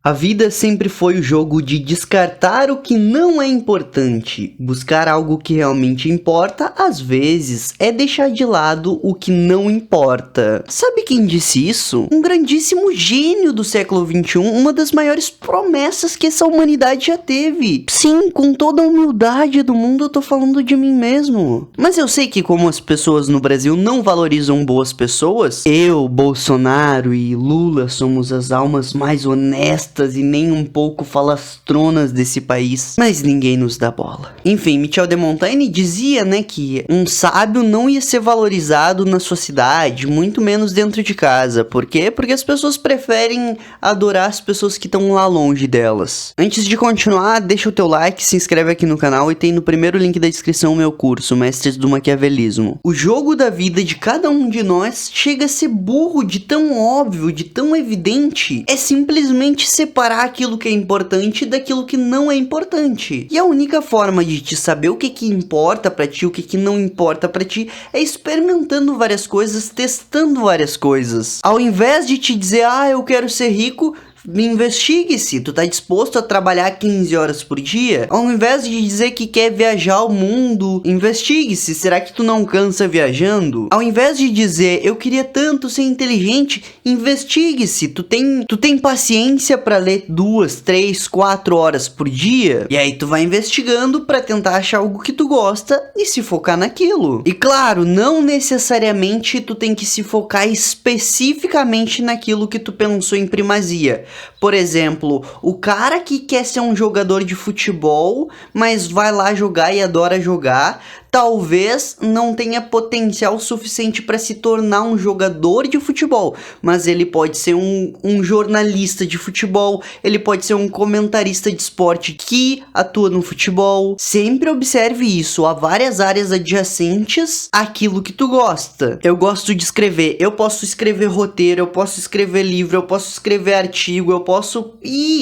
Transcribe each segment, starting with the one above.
A vida sempre foi o jogo de descartar o que não é importante. Buscar algo que realmente importa, às vezes, é deixar de lado o que não importa. Sabe quem disse isso? Um grandíssimo gênio do século XXI, uma das maiores promessas que essa humanidade já teve. Sim, com toda a humildade do mundo, eu tô falando de mim mesmo. Mas eu sei que como as pessoas no Brasil não valorizam boas pessoas, eu, Bolsonaro e Lula somos as almas mais honestas e nem um pouco falastronas desse país, mas ninguém nos dá bola. Enfim, Michel de Montaigne dizia, né, que um sábio não ia ser valorizado na sua cidade, muito menos dentro de casa. Por quê? Porque as pessoas preferem adorar as pessoas que estão lá longe delas. Antes de continuar, deixa o teu like, se inscreve aqui no canal e tem no primeiro link da descrição o meu curso, Mestres do Maquiavelismo. O jogo da vida de cada um de nós chega a ser burro de tão óbvio, de tão evidente. É simplesmente separar aquilo que é importante daquilo que não é importante. E a única forma de te saber o que importa pra ti, o que não importa pra ti, é experimentando várias coisas, testando várias coisas. Ao invés de te dizer, eu quero ser rico, investigue-se, tu tá disposto a trabalhar 15 horas por dia? Ao invés de dizer que quer viajar o mundo, investigue-se, será que tu não cansa viajando? Ao invés de dizer, eu queria tanto ser inteligente, investigue-se, tu tem paciência pra ler 2, 3, 4 horas por dia? E aí tu vai investigando pra tentar achar algo que tu gosta e se focar naquilo. E claro, não necessariamente tu tem que se focar especificamente naquilo que tu pensou em primazia. Por exemplo, o cara que quer ser um jogador de futebol, mas vai lá jogar e adora jogar, talvez não tenha potencial suficiente para se tornar um jogador de futebol, mas ele pode ser um jornalista de futebol, ele pode ser um comentarista de esporte que atua no futebol. Sempre observe isso, há várias áreas adjacentes àquilo que tu gosta. Eu gosto de escrever, eu posso escrever roteiro, eu posso escrever livro, eu posso escrever artigo, eu posso...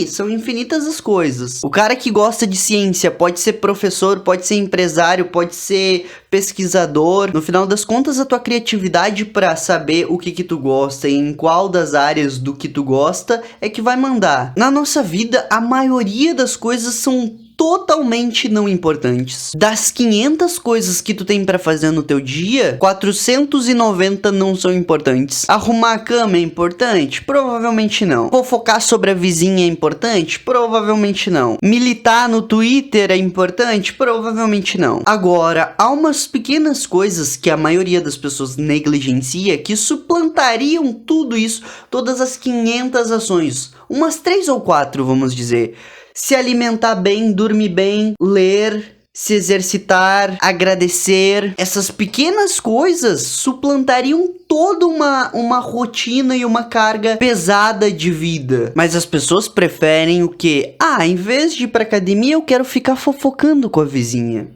são infinitas as coisas. O cara que gosta de ciência pode ser professor, pode ser empresário, pode ser pesquisador. No final das contas, a tua criatividade para saber o que tu gosta e em qual das áreas do que tu gosta é que vai mandar. Na nossa vida, a maioria das coisas são totalmente não importantes. Das 500 coisas que tu tem pra fazer no teu dia, 490 não são importantes. Arrumar a cama é importante? Provavelmente não. Fofocar sobre a vizinha é importante? Provavelmente não. Militar no Twitter é importante? Provavelmente não. Agora, há umas pequenas coisas que a maioria das pessoas negligencia que suplantariam tudo isso, todas as 500 ações. Umas 3 ou 4, vamos dizer. Se alimentar bem, dormir bem, ler, se exercitar, agradecer. Essas pequenas coisas suplantariam toda uma rotina e uma carga pesada de vida. Mas as pessoas preferem o quê? Em vez de ir pra academia, eu quero ficar fofocando com a vizinha.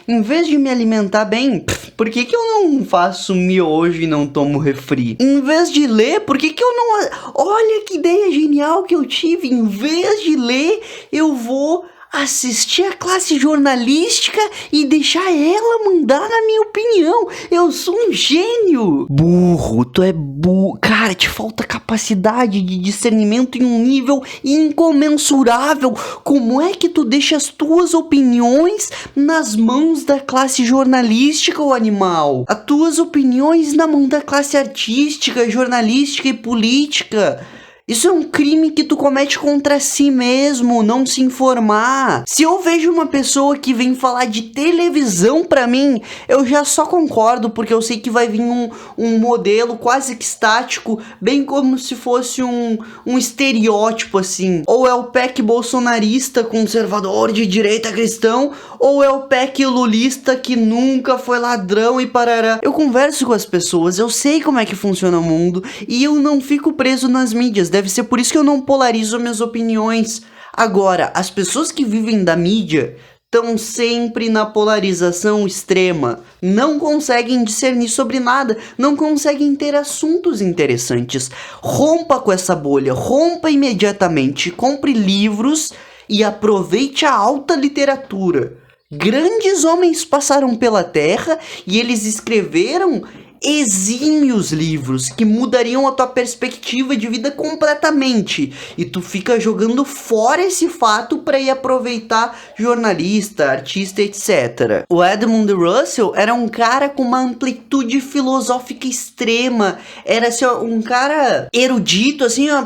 Em vez de me alimentar bem, por que eu não faço miojo e não tomo refri? Em vez de ler, por que eu não... Olha que ideia genial que eu tive. Em vez de ler, eu vou assistir a classe jornalística e deixar ela mandar na minha opinião. Eu sou um gênio. Burro, tu é burro. Cara, te falta capacidade de discernimento em um nível incomensurável. Como é que tu deixa as tuas opiniões nas mãos da classe jornalística, ô animal? As tuas opiniões na mão da classe artística, jornalística e política. Isso é um crime que tu comete contra si mesmo, não se informar. Se eu vejo uma pessoa que vem falar de televisão pra mim, eu já só concordo, porque eu sei que vai vir um modelo quase que estático, bem como se fosse um estereótipo assim. Ou é o PEC bolsonarista, conservador de direita cristão, ou é o PEC lulista que nunca foi ladrão e parará. Eu converso com as pessoas, eu sei como é que funciona o mundo e eu não fico preso nas mídias. Deve ser por isso que eu não polarizo minhas opiniões. Agora, as pessoas que vivem da mídia estão sempre na polarização extrema. Não conseguem discernir sobre nada. Não conseguem ter assuntos interessantes. Rompa com essa bolha. Rompa imediatamente. Compre livros e aproveite a alta literatura. Grandes homens passaram pela Terra e eles escreveram exímios livros que mudariam a tua perspectiva de vida completamente. E tu fica jogando fora esse fato para ir aproveitar jornalista, artista, etc. O Edmund Russell era um cara com uma amplitude filosófica extrema. Era assim, ó, um cara erudito, assim, ó,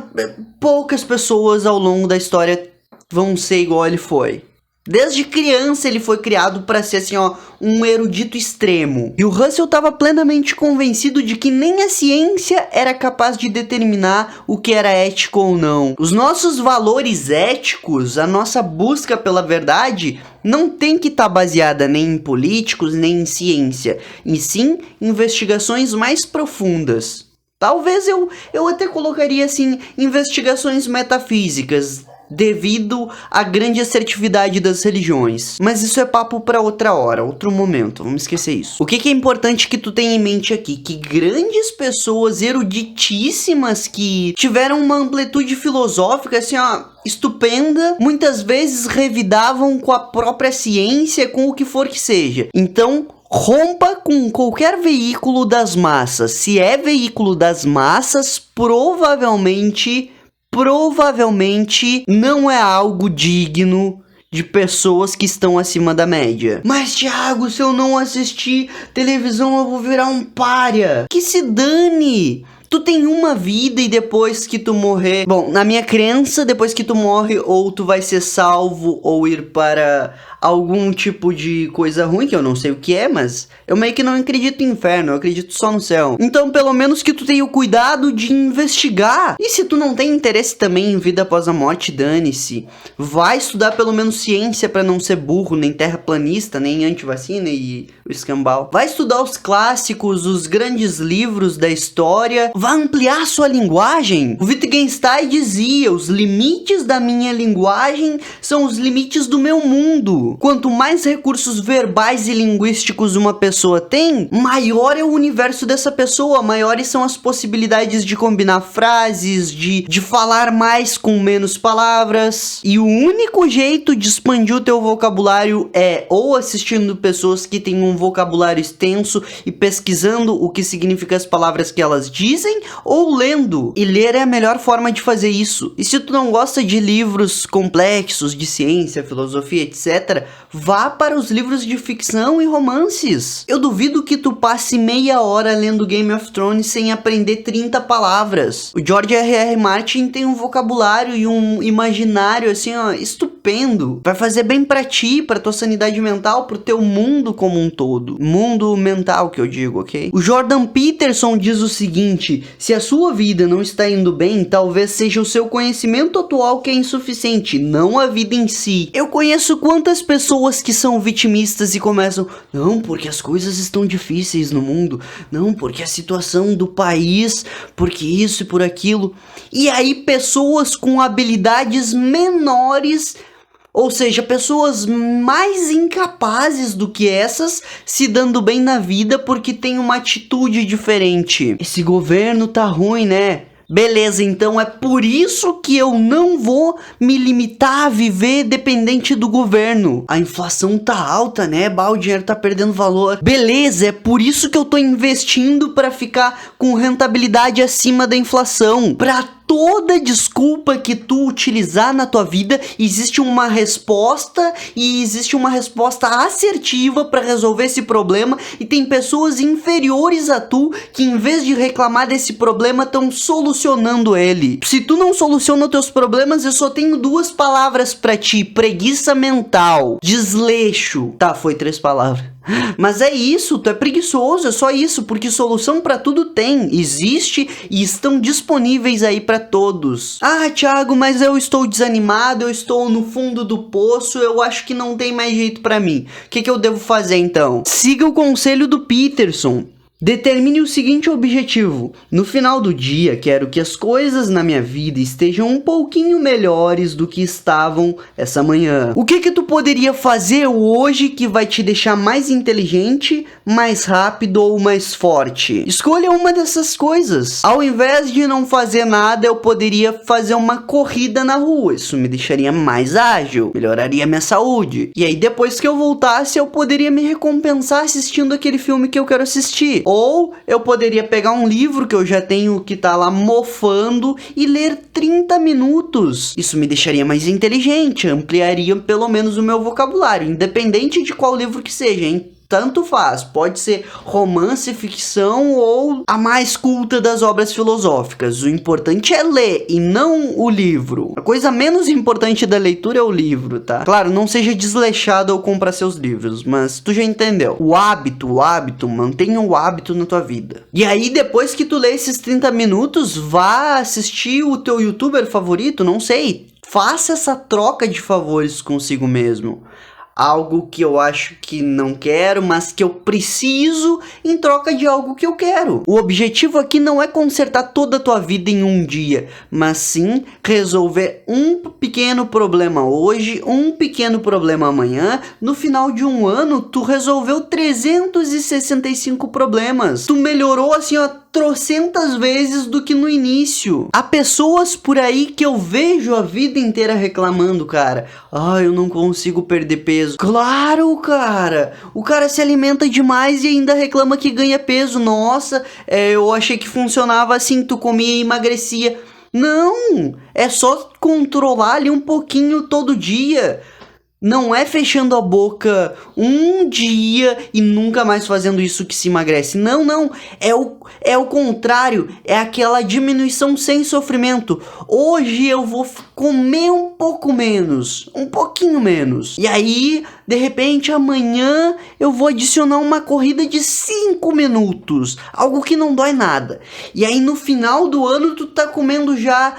poucas pessoas ao longo da história vão ser igual ele foi. Desde criança ele foi criado para ser assim, ó, um erudito extremo. E o Russell estava plenamente convencido de que nem a ciência era capaz de determinar o que era ético ou não. Os nossos valores éticos, a nossa busca pela verdade, não tem que estar baseada nem em políticos, nem em ciência, e sim em investigações mais profundas. Talvez eu até colocaria assim, investigações metafísicas, devido à grande assertividade das religiões. Mas isso é papo para outra hora, outro momento, vamos esquecer isso. O que é importante que tu tenha em mente aqui? Que grandes pessoas eruditíssimas que tiveram uma amplitude filosófica, assim, ó, estupenda, muitas vezes revidavam com a própria ciência, com o que for que seja. Então, rompa com qualquer veículo das massas. Se é veículo das massas, provavelmente não é algo digno de pessoas que estão acima da média. Mas, Thiago, se eu não assistir televisão, eu vou virar um pária. Que se dane! Tu tem uma vida e depois que tu morrer... Bom, na minha crença, depois que tu morre, ou tu vai ser salvo, ou ir para algum tipo de coisa ruim, que eu não sei o que é, mas eu meio que não acredito em inferno, eu acredito só no céu. Então, pelo menos que tu tenha o cuidado de investigar. E se tu não tem interesse também em vida após a morte, dane-se. Vai estudar pelo menos ciência pra não ser burro, nem terraplanista, nem antivacina e o escambau. Vai estudar os clássicos, os grandes livros da história. Vai ampliar sua linguagem. O Wittgenstein dizia, os limites da minha linguagem são os limites do meu mundo. Quanto mais recursos verbais e linguísticos uma pessoa tem, maior é o universo dessa pessoa, maiores são as possibilidades de combinar frases, de falar mais com menos palavras. E o único jeito de expandir o teu vocabulário é ou assistindo pessoas que têm um vocabulário extenso e pesquisando o que significa as palavras que elas dizem, ou lendo. E ler é a melhor forma de fazer isso. E se tu não gosta de livros complexos, de ciência, filosofia, etc., vá para os livros de ficção e romances. Eu duvido que tu passe meia hora lendo Game of Thrones sem aprender 30 palavras. O George R.R. Martin tem um vocabulário e um imaginário assim, ó, estupendo. Vai fazer bem pra ti, pra tua sanidade mental, pro teu mundo como um todo. Mundo mental que eu digo, ok? O Jordan Peterson diz o seguinte: se a sua vida não está indo bem, talvez seja o seu conhecimento atual que é insuficiente, não a vida em si. Eu conheço quantas pessoas que são vitimistas e começam, não, porque as coisas estão difíceis no mundo, não, porque a situação do país, porque isso e por aquilo. E aí pessoas com habilidades menores, ou seja, pessoas mais incapazes do que essas, se dando bem na vida porque tem uma atitude diferente. Esse governo tá ruim, né? Beleza, então é por isso que eu não vou me limitar a viver dependente do governo. A inflação tá alta, né? O dinheiro tá perdendo valor. Beleza, é por isso que eu tô investindo para ficar com rentabilidade acima da inflação. Pra toda desculpa que tu utilizar na tua vida, existe uma resposta e existe uma resposta assertiva para resolver esse problema, e tem pessoas inferiores a tu que em vez de reclamar desse problema estão solucionando ele. Se tu não soluciona os teus problemas, eu só tenho duas palavras para ti: preguiça mental, desleixo. Tá, foi 3 palavras. Mas é isso, tu é preguiçoso, é só isso, porque solução pra tudo tem, existe e estão disponíveis aí pra todos. Ah, Thiago, mas eu estou desanimado, eu estou no fundo do poço, eu acho que não tem mais jeito pra mim. O que eu devo fazer então? Siga o conselho do Peterson. Determine o seguinte objetivo: no final do dia, quero que as coisas na minha vida estejam um pouquinho melhores do que estavam essa manhã. O que tu poderia fazer hoje que vai te deixar mais inteligente, mais rápido ou mais forte? Escolha uma dessas coisas. Ao invés de não fazer nada, eu poderia fazer uma corrida na rua. Isso me deixaria mais ágil, melhoraria minha saúde. E aí depois que eu voltasse, eu poderia me recompensar assistindo aquele filme que eu quero assistir. Ou eu poderia pegar um livro que eu já tenho que tá lá mofando e ler 30 minutos. Isso me deixaria mais inteligente, ampliaria pelo menos o meu vocabulário, independente de qual livro que seja, hein? Tanto faz, pode ser romance, ficção ou a mais culta das obras filosóficas. O importante é ler e não o livro. A coisa menos importante da leitura é o livro, tá? Claro, não seja desleixado ao comprar seus livros, mas tu já entendeu. O hábito, mantenha o hábito na tua vida. E aí, depois que tu lê esses 30 minutos, vá assistir o teu youtuber favorito, não sei. Faça essa troca de favores consigo mesmo. Algo que eu acho que não quero, mas que eu preciso em troca de algo que eu quero. O objetivo aqui não é consertar toda a tua vida em um dia, mas sim resolver um pequeno problema hoje, um pequeno problema amanhã. No final de um ano, tu resolveu 365 problemas. Tu melhorou assim, ó, trocentas vezes do que no início. Há pessoas por aí que eu vejo a vida inteira reclamando, cara. Eu não consigo perder peso. Claro, cara. O cara se alimenta demais e ainda reclama que ganha peso. Nossa, eu achei que funcionava assim, tu comia e emagrecia. Não, é só controlar ali um pouquinho todo dia. Não é fechando a boca um dia e nunca mais fazendo isso que se emagrece. Não, não. É o contrário. É aquela diminuição sem sofrimento. Hoje eu vou comer um pouco menos. Um pouquinho menos. E aí, de repente, amanhã eu vou adicionar uma corrida de 5 minutos. Algo que não dói nada. E aí, no final do ano, tu tá comendo já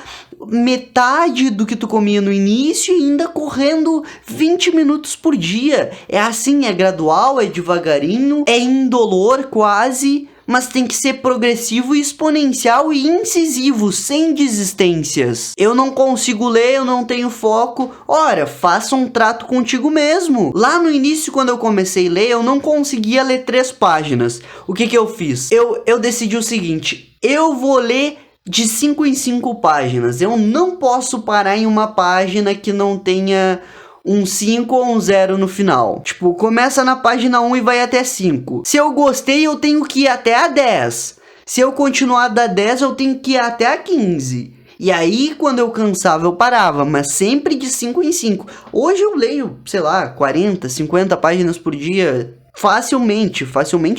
metade do que tu comia no início e ainda correndo 20 minutos por dia. É assim, é gradual, é devagarinho, é indolor quase, mas tem que ser progressivo e exponencial e incisivo, sem desistências. Eu não consigo ler, eu não tenho foco. Ora, faça um trato contigo mesmo. Lá no início, quando eu comecei a ler, eu não conseguia ler 3 páginas. O que eu fiz? Eu decidi o seguinte, eu vou ler de 5 em 5 páginas. Eu não posso parar em uma página que não tenha um 5 ou um 0 no final. Tipo, começa na página 1 e vai até 5. Se eu gostei, eu tenho que ir até a 10. Se eu continuar da 10, eu tenho que ir até a 15. E aí, quando eu cansava, eu parava, mas sempre de 5 em 5. Hoje eu leio, sei lá, 40, 50 páginas por dia. Facilmente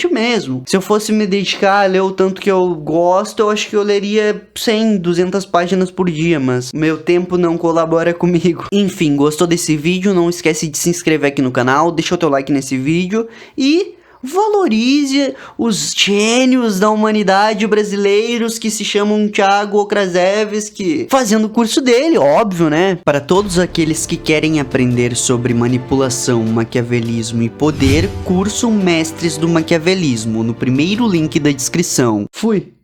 mesmo. Se eu fosse me dedicar a ler o tanto que eu gosto, eu acho que eu leria 100, 200 páginas por dia, mas meu tempo não colabora comigo. Enfim, gostou desse vídeo? Não esquece de se inscrever aqui no canal, deixa o teu like nesse vídeo e valorize os gênios da humanidade brasileiros que se chamam Thiago Okrasevski, fazendo o curso dele, óbvio, né? Para todos aqueles que querem aprender sobre manipulação, maquiavelismo e poder, curso Mestres do Maquiavelismo, no primeiro link da descrição. Fui!